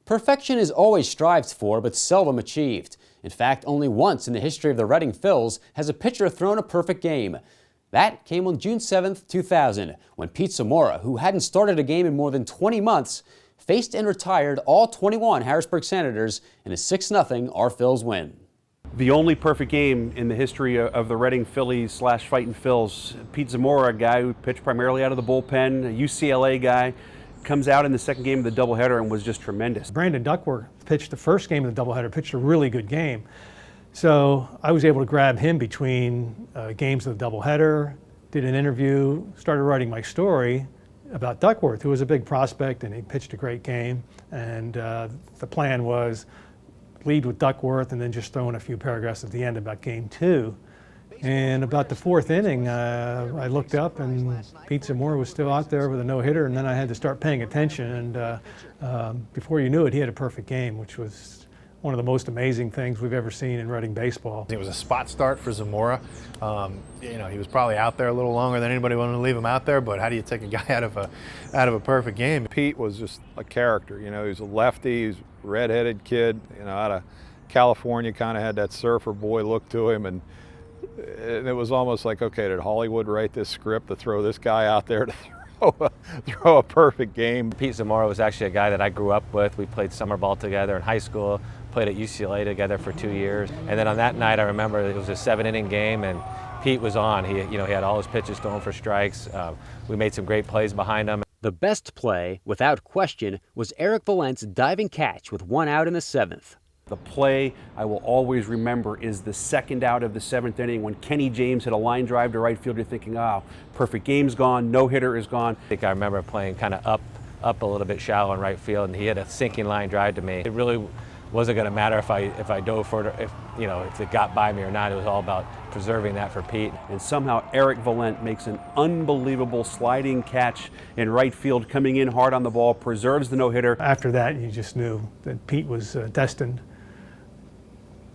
Perfection is always strived for, but seldom achieved. In fact, only once in the history of the Reading Phils has a pitcher thrown a perfect game. That came on June 7, 2000, when Pete Zamora, who hadn't started a game in more than 20 months, faced and retired all 21 Harrisburg Senators in a 6-0 our Phils win. The only perfect game in the history of the Reading Phillies / Fightin Phils. Pete Zamora, a guy who pitched primarily out of the bullpen, a UCLA guy, comes out in the second game of the doubleheader and was just tremendous. Brandon Duckworth pitched the first game of the doubleheader, pitched a really good game. So I was able to grab him between games of the doubleheader, did an interview, started writing my story about Duckworth, who was a big prospect and he pitched a great game. And the plan was lead with Duckworth and then just throw in a few paragraphs at the end about game 2. And about the 4th inning, I looked up and Pete Zamora was still out there with a no-hitter, and then I had to start paying attention, and before you knew it, he had a perfect game, which was one of the most amazing things we've ever seen in Reading baseball. It was a spot start for Zamora. He was probably out there a little longer than anybody wanted to leave him out there, but how do you take a guy out of a perfect game? Pete was just a character. He was a lefty, he's a redheaded kid, out of California, kind of had that surfer boy look to him, and it was almost like, okay, did Hollywood write this script to throw this guy out there to throw a perfect game? Pete Zamora was actually a guy that I grew up with. We played summer ball together in high school, played at UCLA together for 2 years. And then on that night, I remember it was a 7-inning game, and Pete was on. He had all his pitches thrown for strikes. We made some great plays behind him. The best play, without question, was Eric Volant's diving catch with 1 out in the 7th. The play I will always remember is the second out of the 7th inning when Kenny James hit a line drive to right field. You're thinking, oh, perfect game's gone, no hitter is gone. I think I remember playing kind of up a little bit shallow in right field, and he hit a sinking line drive to me. It really wasn't going to matter if I dove for it, if it got by me or not. It was all about preserving that for Pete. And somehow Eric Volant makes an unbelievable sliding catch in right field, coming in hard on the ball, preserves the no-hitter. After that, you just knew that Pete was destined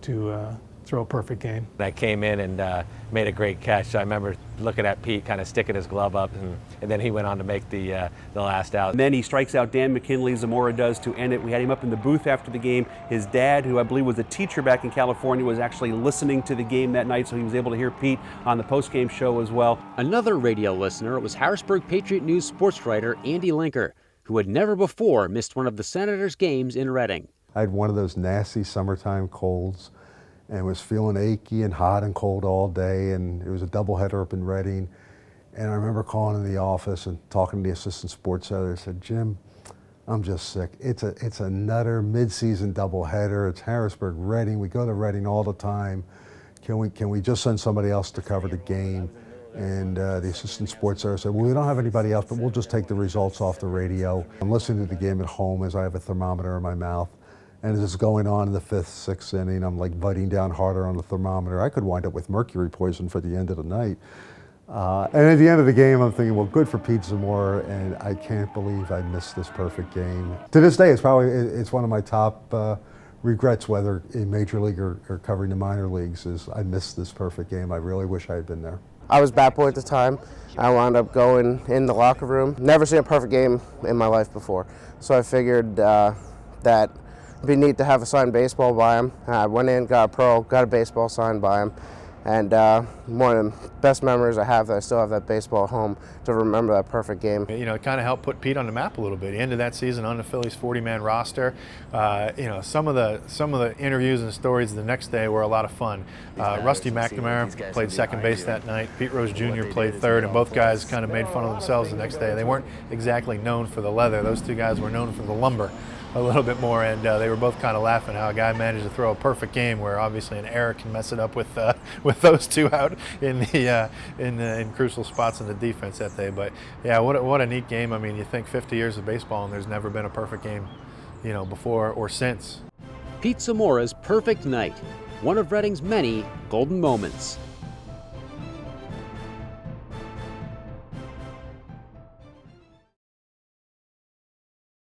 to throw a perfect game. I came in and made a great catch. So I remember looking at Pete kind of sticking his glove up, and then he went on to make the last out. And then he strikes out Dan McKinley, Zamora does, to end it. We had him up in the booth after the game. His dad, who I believe was a teacher back in California, was actually listening to the game that night, so he was able to hear Pete on the post-game show as well. Another radio listener was Harrisburg Patriot News sports writer Andy Linker, who had never before missed one of the Senators' games in Reading. I had one of those nasty summertime colds and was feeling achy and hot and cold all day, and it was a doubleheader up in Reading. And I remember calling in the office and talking to the assistant sports editor. I said, Jim, I'm just sick. It's a nutter mid-season doubleheader. It's Harrisburg, Reading. We go to Reading all the time. Can we just send somebody else to cover the game? And the assistant sports editor said, well, we don't have anybody else, but we'll just take the results off the radio. I'm listening to the game at home as I have a thermometer in my mouth. And as it's going on in the 5th, 6th inning, I'm like biting down harder on the thermometer. I could wind up with mercury poison for the end of the night. And at the end of the game, I'm thinking, well, good for Pete Zamora, and I can't believe I missed this perfect game. To this day, it's one of my top regrets, whether in Major League or covering the minor leagues, is I missed this perfect game. I really wish I had been there. I was bat boy at the time. I wound up going in the locker room. Never seen a perfect game in my life before. So I figured that it'd be neat to have a signed baseball by him. I went in, got a pro, got a baseball signed by him. And one of the best memories I have, that I still have that baseball at home to remember that perfect game. It kind of helped put Pete on the map a little bit. He ended that season on the Phillies' 40-man roster. Some of the interviews and stories the next day were a lot of fun. Rusty McNamara played second base that night. Pete Rose Jr. played third, and both guys kind of made fun of themselves the next day. They weren't exactly known for the leather. Those two guys were known for the lumber a little bit more, and they were both kind of laughing how a guy managed to throw a perfect game where obviously an error can mess it up with those two out in crucial spots in the defense that day. But yeah, what a neat game. I mean, you think 50 years of baseball and there's never been a perfect game, before or since. Pete Zamora's perfect night, one of Reading's many golden moments.